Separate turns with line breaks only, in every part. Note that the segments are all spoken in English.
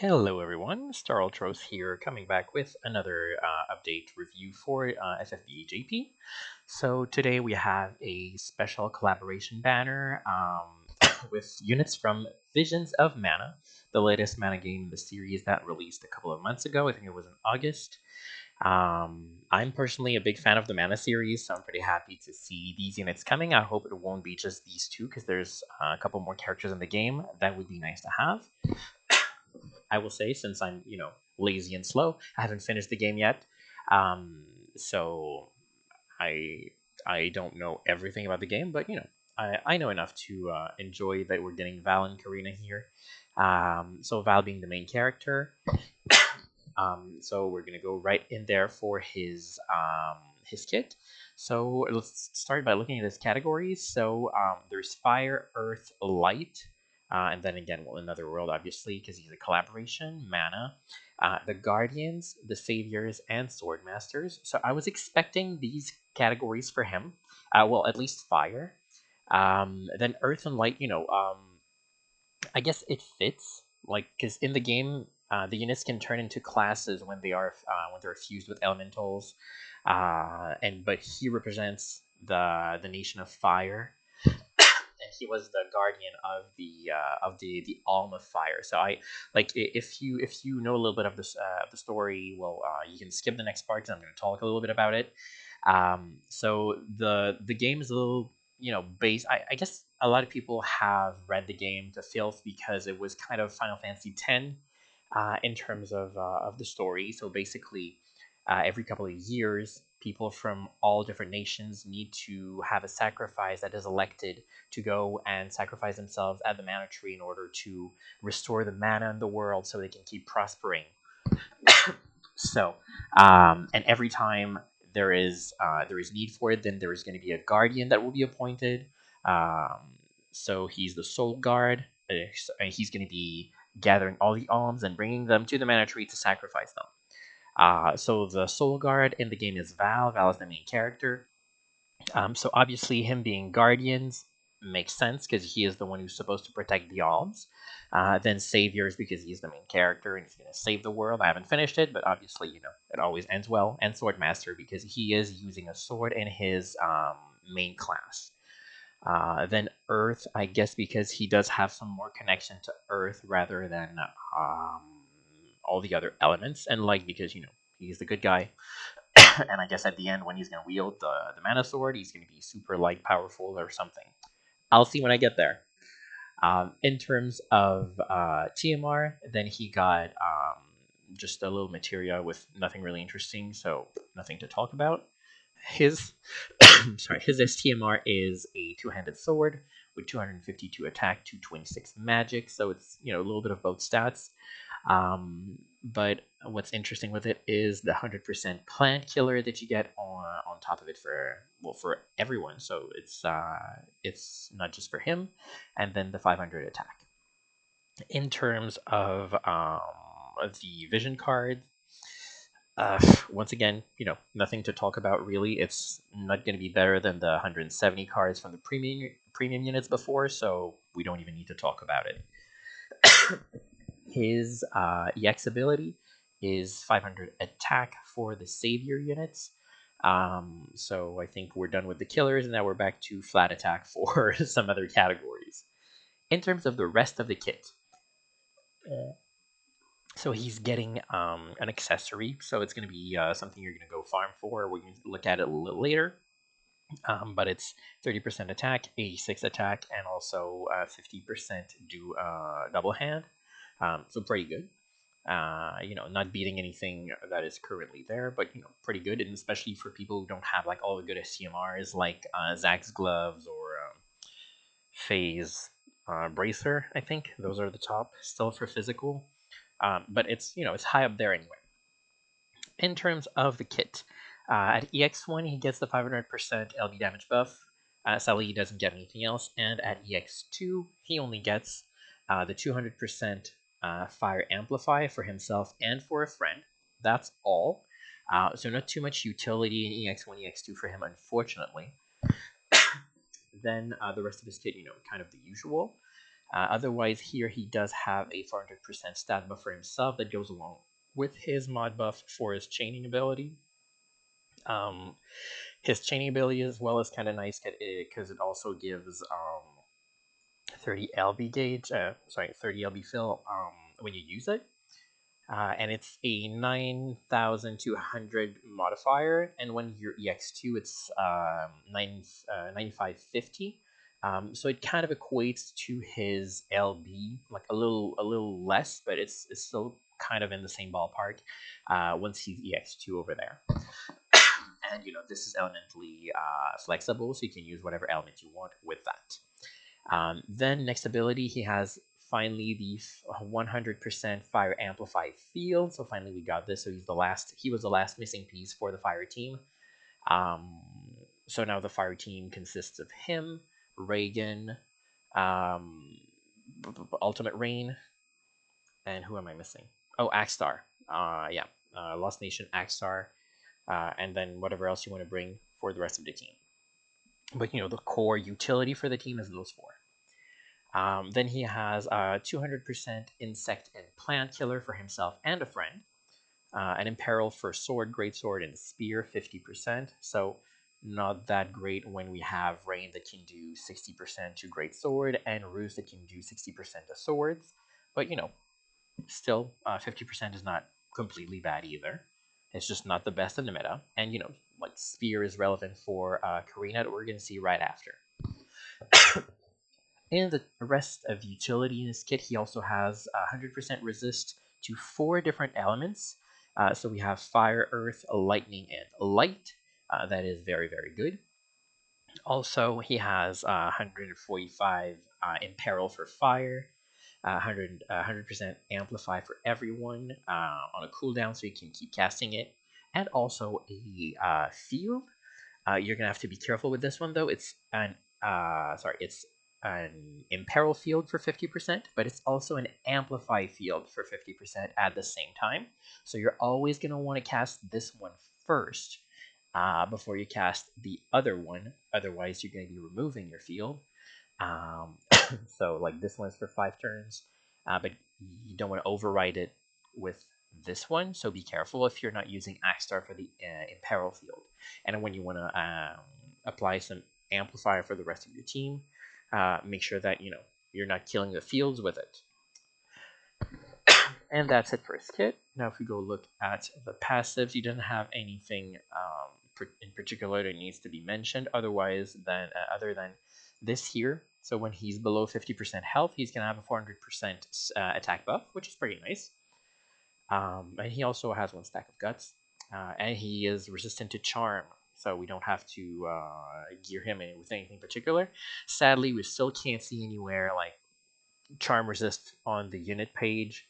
Hello everyone, Star Ultros here, coming back with another update review for FFBE JP. So today we have a special collaboration banner with units from Visions of Mana, the latest Mana game in the series that released a couple of months ago. I think it was in August. I'm personally a big fan of the Mana series, so I'm pretty happy to see these units coming. I hope it won't be just these two, because there's a couple more characters in the game that would be nice to have. I will say, since I'm lazy and slow, I haven't finished the game yet, so I I don't know everything about the game, but I know enough to enjoy that we're getting Val and Karina here. So Val being the main character, so we're gonna go right in there for his kit. So let's start by looking at his categories. So there's fire, earth, light, and then again, well, another world, obviously, because he's a collaboration. Mana, the guardians, the saviors, and sword masters. So I was expecting these categories for him. Well, at least fire. Then earth and light. I guess it fits, like, because in the game, the units can turn into classes when they're fused with elementals, but he represents the nation of fire, and he was the guardian of the Alm of Fire. So if you know a little bit of this of the story, well, you can skip the next part because I'm going to talk a little bit about it. So the game is a little based. I guess a lot of people have read the game to filth because it was kind of Final Fantasy X in terms of the story. So basically, every couple of years, people from all different nations need to have a sacrifice that is elected to go and sacrifice themselves at the mana tree in order to restore the mana in the world so they can keep prospering. So, and every time there is need for it, then there is going to be a guardian that will be appointed. So he's the soul guard. And he's going to be gathering all the alms and bringing them to the mana tree to sacrifice them. So the soul guard in the game is Val. Val is the main character. So obviously, him being guardians makes sense because he is the one who's supposed to protect the alms. Then saviors because he's the main character and he's going to save the world. I haven't finished it, but obviously, it always ends well. And swordmaster because he is using a sword in his main class. Then Earth, I guess, because he does have some more connection to Earth rather than all the other elements, and like because he's the good guy, and I guess at the end when he's gonna wield the mana sword, he's gonna be super like powerful or something. I'll see when I get there. In terms of TMR, then he got just a little materia with nothing really interesting, so nothing to talk about. His his STMR is a two-handed sword with 252 attack, 226 magic, so it's a little bit of both stats. But what's interesting with it is the 100% plant killer that you get on top of it for everyone. So it's not just for him, and then the 500 attack. In terms of the vision card, once again, nothing to talk about really. It's not going to be better than the 170 cards from the premium units before, so we don't even need to talk about it. His EX ability is 500 attack for the savior units. So I think we're done with the killers, and now we're back to flat attack for some other categories. In terms of the rest of the kit, so he's getting an accessory, so it's going to be something you're going to go farm for. We can look at it a little later. But it's 30% attack, 86 attack, and also 50% do double hand. So pretty good. Not beating anything that is currently there, but pretty good, and especially for people who don't have like all the good SCMRs like Zach's gloves or Phase bracer. I think those are the top still for physical, but it's high up there anyway. In terms of the kit, at EX1 he gets the 500% LB damage buff. Sadly, he doesn't get anything else, and at EX2 he only gets the 200% fire amplify for himself and for a friend. That's all. So not too much utility in EX1, EX2 for him, unfortunately. Then the rest of his kit, kind of the usual. Otherwise, here he does have a 400% stat buff for himself that goes along with his mod buff for his chaining ability. His chaining ability as well is kind of nice because it also gives 30 LB gauge, 30 LB fill when you use it. And it's a 9,200 modifier, and when you're EX2, it's 9,550. So it kind of equates to his LB, like a little less, but it's still kind of in the same ballpark once he's EX2 over there. And this is elementally flexible, so you can use whatever element you want with that. Then next ability, he has finally the 100% fire amplified field. So finally we got this. So he was the last missing piece for the fire team. So now the fire team consists of him, Reagan, Ultimate Rain, and who am I missing? Oh, Axstar. Yeah, Lost Nation, Axstar, and then whatever else you want to bring for the rest of the team. But the core utility for the team is those four. Then he has 200% insect and plant killer for himself and a friend. An imperil for sword, greatsword, and spear, 50%. So not that great when we have rain that can do 60% to greatsword and ruse that can do 60% to swords. But still 50% is not completely bad either. It's just not the best in the meta. And like spear is relevant for Karina that we're gonna see right after. In the rest of utility in his kit, he also has 100% resist to 4 different elements. So we have fire, earth, lightning, and light. That is very, very good. Also, he has 145 imperil for fire, 100% amplify for everyone on a cooldown, so you can keep casting it, and also a field. You're gonna have to be careful with this one though. It's an imperil field for 50%, but it's also an amplify field for 50% at the same time. So you're always gonna want to cast this one first before you cast the other one. Otherwise, you're gonna be removing your field. So like this one's for 5 turns, but you don't want to override it with this one. So be careful if you're not using Axstar for the imperil field. And when you want to apply some amplifier for the rest of your team, make sure that you're not killing the fields with it. And that's it for his kit. Now, if we go look at the passives, he doesn't have anything in particular that needs to be mentioned. Other than this here. So when he's below 50% health, he's gonna have a 400% attack buff, which is pretty nice. And he also has 1 stack of guts, and he is resistant to charm. So we don't have to gear him with anything particular. Sadly, we still can't see anywhere like charm resist on the unit page.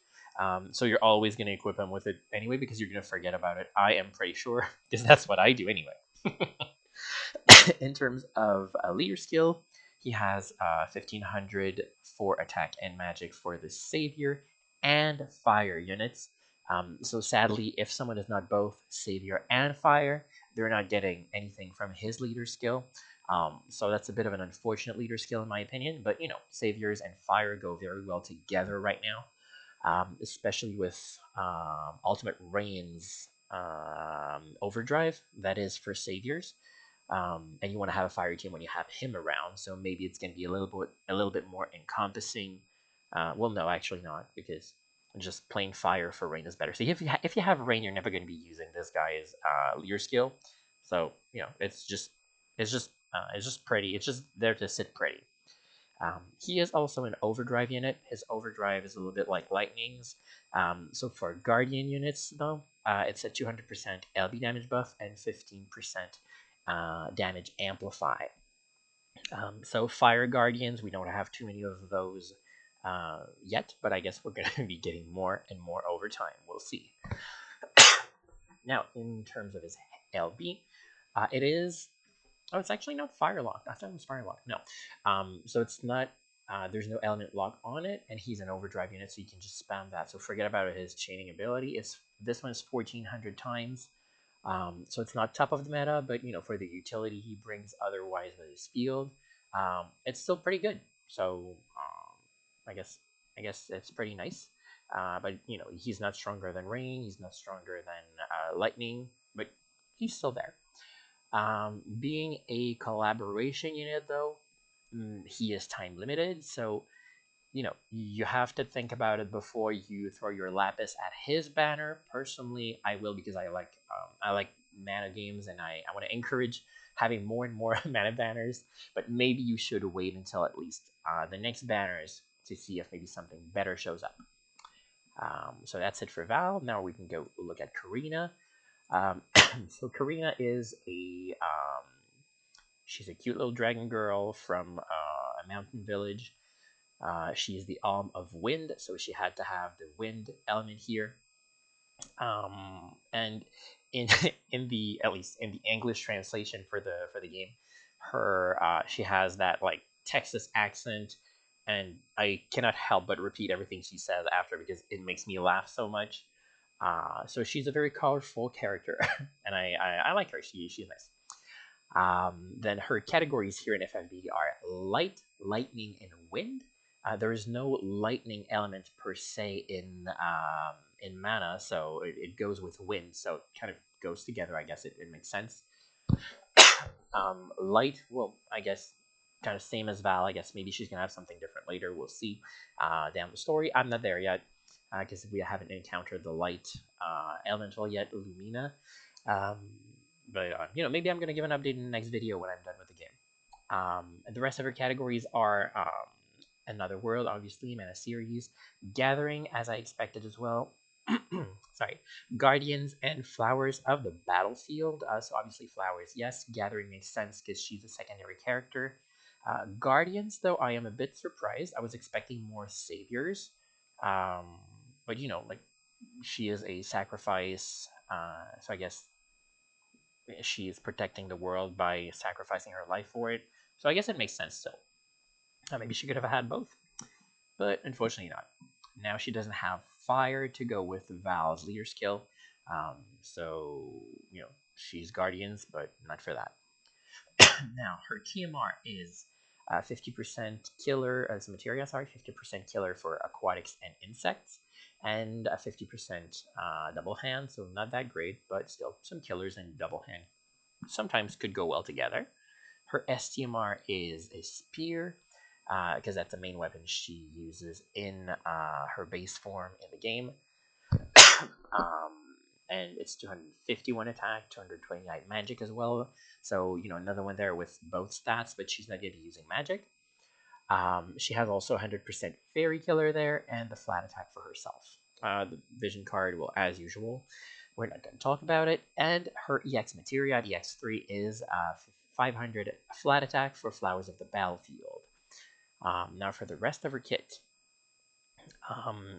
So you're always going to equip him with it anyway because you're going to forget about it. I am pretty sure because that's what I do anyway. In terms of a leader skill, he has 1500 for attack and magic for the savior and fire units. So sadly, if someone is not both savior and fire, they're not getting anything from his leader skill. So that's a bit of an unfortunate leader skill in my opinion, but saviors and fire go very well together right now, especially with Ultimate Rain's overdrive that is for saviors. And you want to have a fire team when you have him around, so maybe it's going to be a little bit more encompassing. Well, no, actually not, because just plain fire for rain is better. So if you have rain, you're never going to be using this guy's leader skill. So it's just pretty. It's just there to sit pretty. He is also an overdrive unit. His overdrive is a little bit like lightning's. So for guardian units though, it's a 200% LB damage buff and 15% damage amplify. So fire guardians, we don't have too many of those yet, but I guess we're going to be getting more and more over time. We'll see. Now, in terms of his LB, it is. Oh, it's actually not fire locked. I thought it was fire locked. No. So it's not. There's no element lock on it, and he's an overdrive unit, so you can just spam that. So forget about his chaining ability. This one is 1400 times. So it's not top of the meta, but for the utility he brings otherwise with his field, it's still pretty good. So I guess it's pretty nice. But he's not stronger than rain. He's not stronger than lightning, but he's still there. Being a collaboration unit, though, he is time limited, so you have to think about it before you throw your lapis at his banner. Personally, I will, because I like mana games, and I want to encourage having more and more mana banners. But maybe you should wait until at least the next banners to see if maybe something better shows up. So that's it for Val. Now we can go look at Karina. Um, so Karina is she's a cute little dragon girl from a mountain village. She's the Alm of Wind, so she had to have the wind element here. And in in the at least in the English translation for the game, she has that like Texas accent, and I cannot help but repeat everything she says after because it makes me laugh so much. So she's a very colorful character, and I like her. She's nice. Then her categories here in FFBE are light, lightning, and wind. There is no lightning element per se in mana, so it goes with wind, so it kind of goes together. I guess it makes sense. Light, well, I guess kind of same as Val. I guess maybe she's gonna have something different later. We'll see down the story. I'm not there yet because we haven't encountered the light elemental yet, Lumina. Um, but maybe I'm gonna give an update in the next video when I'm done with the game. And the rest of her categories are Another World, obviously, Mana Series, Gathering, as I expected as well. Sorry, Guardians and Flowers of the Battlefield. So obviously Flowers, yes. Gathering makes sense because she's a secondary character. Guardians, though, I am a bit surprised. I was expecting more saviors, but like she is a sacrifice, so I guess she is protecting the world by sacrificing her life for it. So I guess it makes sense still. Maybe she could have had both, but unfortunately not. Now she doesn't have fire to go with Val's leader skill, so she's Guardians, but not for that. Now her TMR is 50% killer as materia, sorry, 50% killer for aquatics and insects, and a 50% double hand, so not that great, but still some killers and double hand sometimes could go well together. Her STMR is a spear, because that's the main weapon she uses in her base form in the game. um, and it's 251 attack, 229 magic as well. So, another one there with both stats, but she's not going to be using magic. She has also 100% fairy killer there, and the flat attack for herself. The vision card, well, as usual, we're not going to talk about it. And her EX materia, the EX3, is 500 flat attack for Flowers of the Battlefield. Now for the rest of her kit,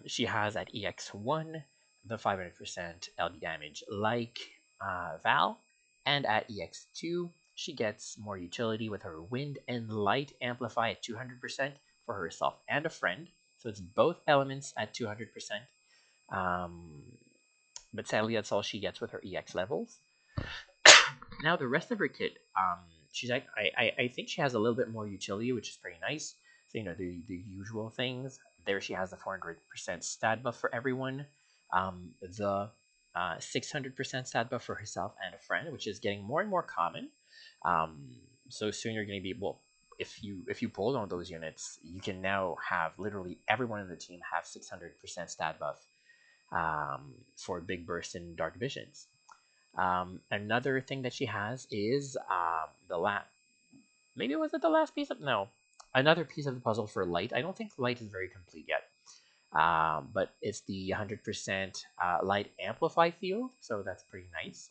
she has at EX1 the 500% LB damage like Val, and at EX2 she gets more utility with her Wind and Light Amplify at 200% for herself and a friend. So it's both elements at 200%. But sadly, that's all she gets with her EX levels. Now the rest of her kit, she's I think she has a little bit more utility, which is pretty nice. So the usual things. There she has the 400% stat buff for everyone, the 600% stat buff for herself and a friend, which is getting more and more common. So soon you're going to be if you pull on those units, you can now have literally everyone in the team have 600% stat buff for Big Burst and Dark Visions. Another thing that she has is maybe was it the last piece of another piece of the puzzle for Light. I don't think Light is very complete yet, but it's the 100% Light Amplify field, so that's pretty nice.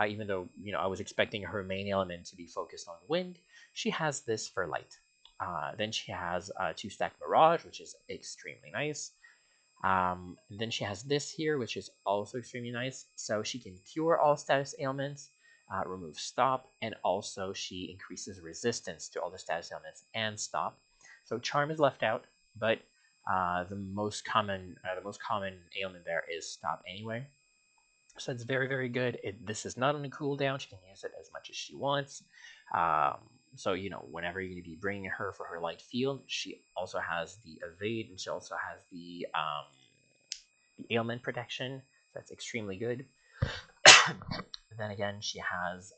Even though I was expecting her main element to be focused on wind, she has this for Light. Then she has 2-stack Mirage, which is extremely nice. And then she has this here, which is also extremely nice. So she can cure all status ailments, remove stop, and also she increases resistance to all the status ailments and stop. So charm is left out, but the most common ailment there is stop anyway. So it's very, very good. This is not on a cooldown. She can use it as much as she wants. So whenever you're going to be bringing her for her light field, she also has the evade, and she also has the ailment protection. So that's extremely good. Then again, she has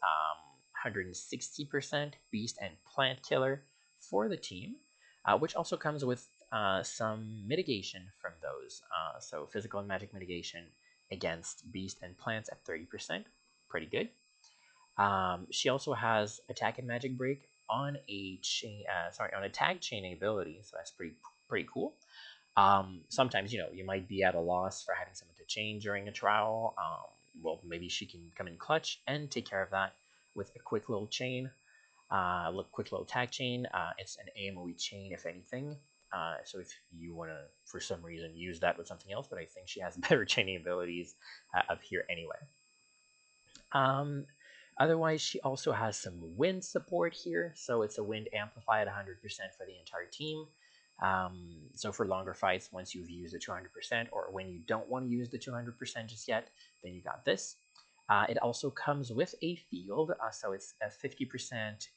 160% beast and plant killer for the team, which also comes with some mitigation from those. So physical and magic mitigation against beast and plants at 30%, pretty good. She also has attack and magic break on a on a tag chaining ability, so that's pretty cool. Sometimes you might be at a loss for having someone to chain during a trial. Well, maybe she can come in clutch and take care of that with a quick little chain, quick little tag chain. It's an AMOE chain, if anything. So if you want to, for some reason, use that with something else, but I think she has better chaining abilities up here anyway. Um, Otherwise, she also has some wind support here. So it's a wind amplify at 100% for the entire team. So for longer fights, once you've used the 200%, or when you don't want to use the 200% just yet, then you got this. It also comes with a field, so it's a 50%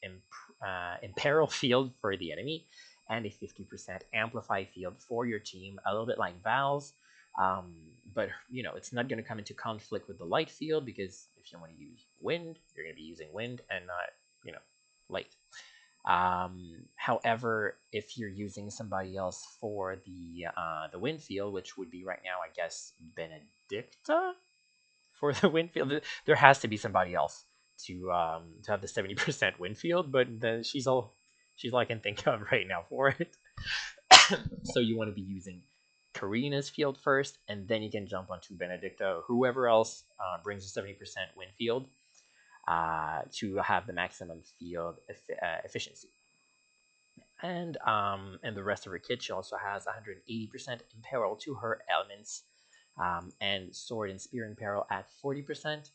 imperil field for the enemy, and a 50% amplify field for your team, a little bit like Val's. But it's not going to come into conflict with the light field, because if you want to use wind, you're going to be using wind and not light. However, if you're using somebody else for the wind field, which would be right now, I guess, Benedicta for the wind field, there has to be somebody else to have the 70% wind field, but she's all I can think of right now for it. So you want to be using Karina's field first, and then you can jump onto Benedicta or whoever else brings a 70% wind field to have the maximum field efficiency. And the rest of her kit, she also has 180% imperil to her elements, and sword and spear imperil at 40%.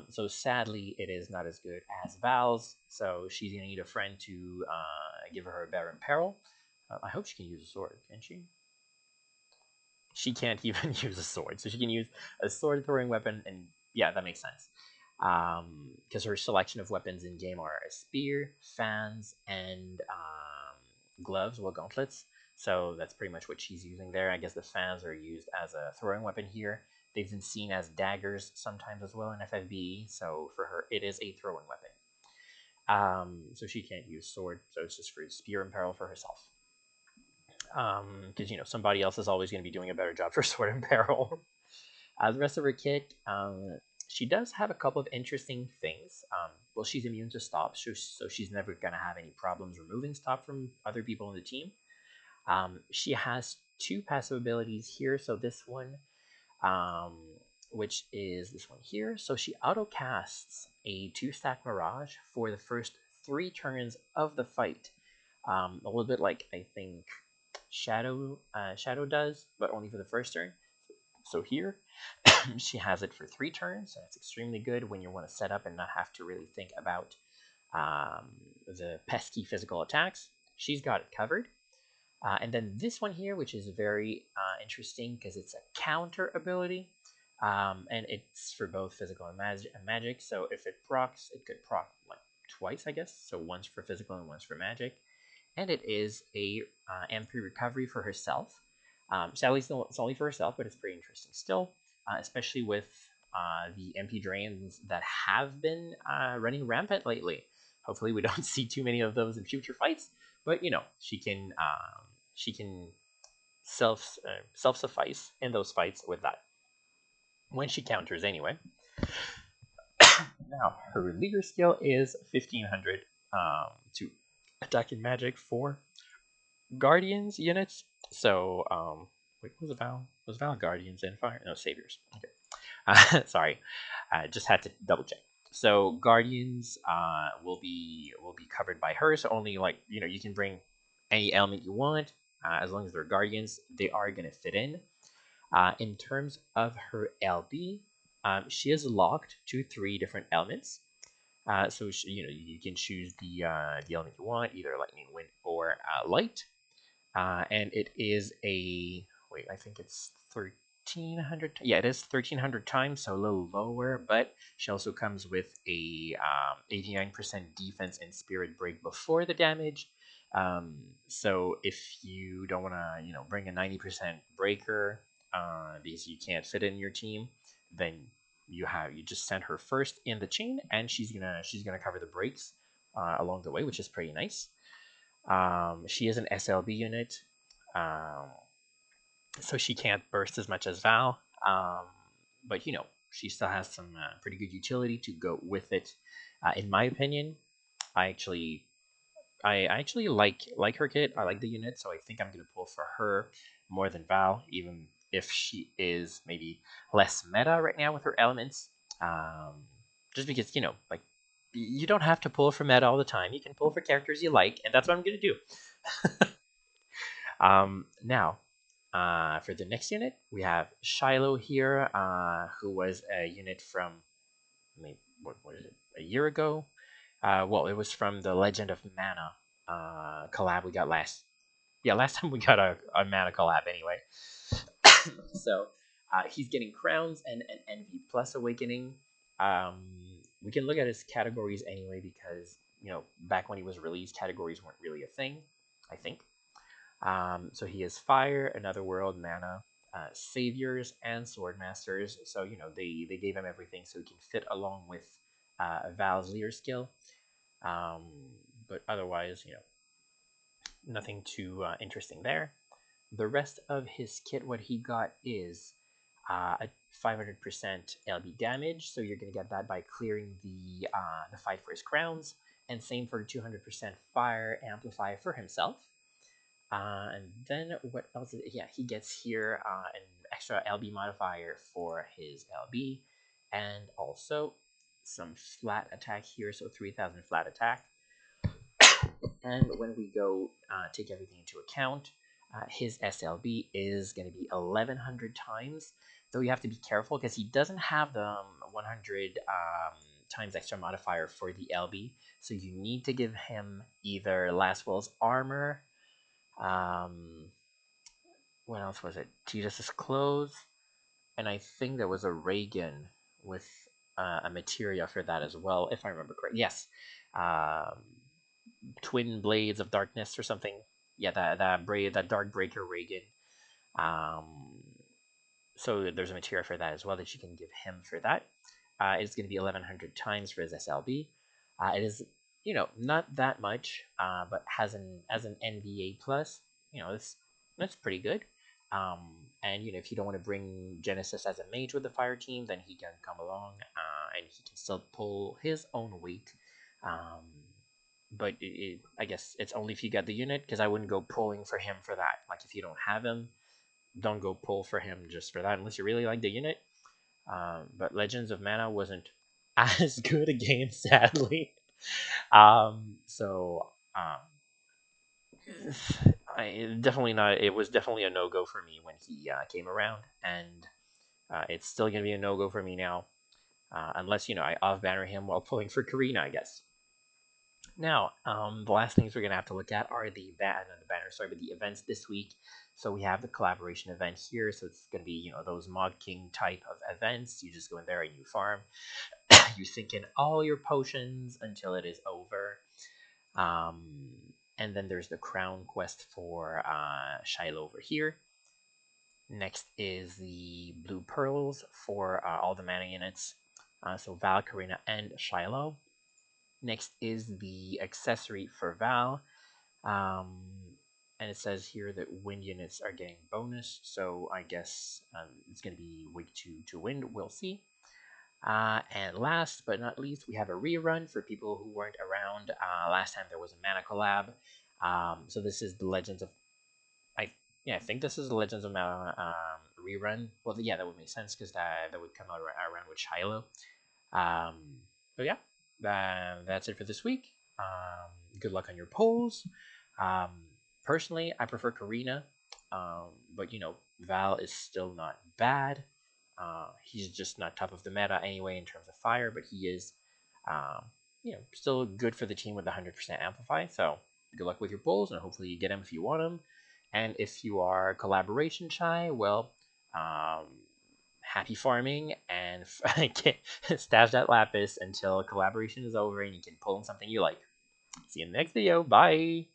So sadly, it is not as good as Val's. So she's gonna need a friend to give her a better imperil. I hope she can use a sword, can she? She can't even use a sword, so she can use a sword throwing weapon, and yeah, that makes sense. Because her selection of weapons in game are a spear, fans, and gloves, well, gauntlets. So that's pretty much what she's using there. I guess the fans are used as a throwing weapon here. They've been seen as daggers sometimes as well in FFBE, so for her, it is a throwing weapon. So she can't use sword, so it's just for spear and peril for herself. Because somebody else is always going to be doing a better job for sword and peril. The rest of her kit, she does have a couple of interesting things. Well, she's immune to stops, so she's never going to have any problems removing stop from other people in the team. She has two passive abilities here. So this one, which is this one here. So she auto casts a 2-stack Mirage for the first 3 turns of the fight. A little bit like, I think, Shadow does, but only for the first turn. So here, she has it for 3 turns, so that's extremely good when you want to set up and not have to really think about the pesky physical attacks. She's got it covered. And then this one here, which is very interesting because it's a counter ability, and it's for both physical and magic. So if it procs, it could proc like twice, I guess. So once for physical and once for magic. And it is a MP recovery for herself. Sadly, it's only for herself, but it's pretty interesting still, especially with the MP drains that have been running rampant lately. Hopefully, we don't see too many of those in future fights. But she can self suffice in those fights with that when she counters anyway. Now her leader skill is 1500 to attack in magic for Guardians units. So wait, was Val? Was Val Guardians and Fire? No, Saviors. Okay. Sorry, I just had to double check. So Guardians will be covered by her. So only you can bring any element you want as long as they're Guardians. They are gonna fit in. In terms of her LB, she is locked to 3 different elements. So you can choose the element you want, either lightning, wind, or light. And it is a I think it's 1300. Yeah, it is 1300 times, so a little lower, but she also comes with a 89% defense and spirit break before the damage. So if you don't want to, bring a 90% breaker because you can't fit it in your team, then you just send her first in the chain, and she's gonna cover the breaks along the way, which is pretty nice. She is an SLB unit. Um, so she can't burst as much as Val. But she still has some pretty good utility to go with it. In my opinion, I actually I actually like her kit. I like the unit, so I think I'm gonna pull for her more than Val, even if she is maybe less meta right now with her elements. Just because like you don't have to pull for meta all the time. You can pull for characters you like, and that's what I'm gonna do. Now, for the next unit, we have Shiloh here, who was a unit from, what is it, a year ago? Well, it was from the Legend of Mana collab we got last time we got a Mana collab anyway. So he's getting crowns and an Envy plus Awakening. Um, we can look at his categories anyway because back when he was released, categories weren't really a thing, I think. So he has Fire, Another World, Mana, Saviors, and Swordmasters. So they gave him everything so he can fit along with Val's Leer skill. Um, but otherwise, nothing too interesting there. The rest of his kit, what he got is a 500% LB damage, so you're gonna get that by clearing the fight for his crowns, and same for 200% fire amplify for himself. And then what else? Yeah, he gets here an extra LB modifier for his LB, and also some flat attack here, so 3000 flat attack. And when we go take everything into account, his SLB is going to be 1100 times, though you have to be careful because he doesn't have the 100 times extra modifier for the LB, so you need to give him either Last Will's armor. What else was it? Jesus' clothes, and I think there was a Reagan with a materia for that as well, if I remember correctly. Yes, um, Twin Blades of Darkness or something. Yeah, that Dark Breaker Reagan. Um, so there's a materia for that as well that you can give him for that. It's going to be 1100 times for his SLB. It is not that much, but has an NVA plus. That's pretty good. And if you don't want to bring Genesis as a mage with the fire team, then he can come along and he can still pull his own weight. But I guess it's only if you get the unit, because I wouldn't go pulling for him for that. Like if you don't have him, don't go pull for him just for that unless you really like the unit. But Legends of Mana wasn't as good a game, sadly. So definitely not. It was definitely a no go for me when he came around, and it's still gonna be a no go for me now, unless I off banner him while pulling for Karina, I guess. Now, the last things we're gonna have to look at are the events this week. So we have the collaboration event here. So it's gonna be those Mod King type of events. You just go in there and you farm. You sink in all your potions until it is over. And then there's the crown quest for Shiloh over here. Next is the blue pearls for all the mana units. So Val, Karina, and Shiloh. Next is the accessory for Val. And it says here that wind units are getting bonus, so I guess it's going to be week 2 to wind. We'll see. And last but not least, we have a rerun for people who weren't around last time there was a Mana collab. So this is the Legends of I think this is the Legends of Mana rerun. Well, yeah, that would make sense because that would come out around with Shiloh. But yeah, that's it for this week. Good luck on your polls. Personally, I prefer Karina, but Val is still not bad. He's just not top of the meta anyway in terms of fire, but he is, still good for the team with 100% amplify. So good luck with your polls, and hopefully you get him if you want him. And if you are collaboration shy, well, Happy farming and stash that lapis until collaboration is over and you can pull in something you like. See you in the next video. Bye.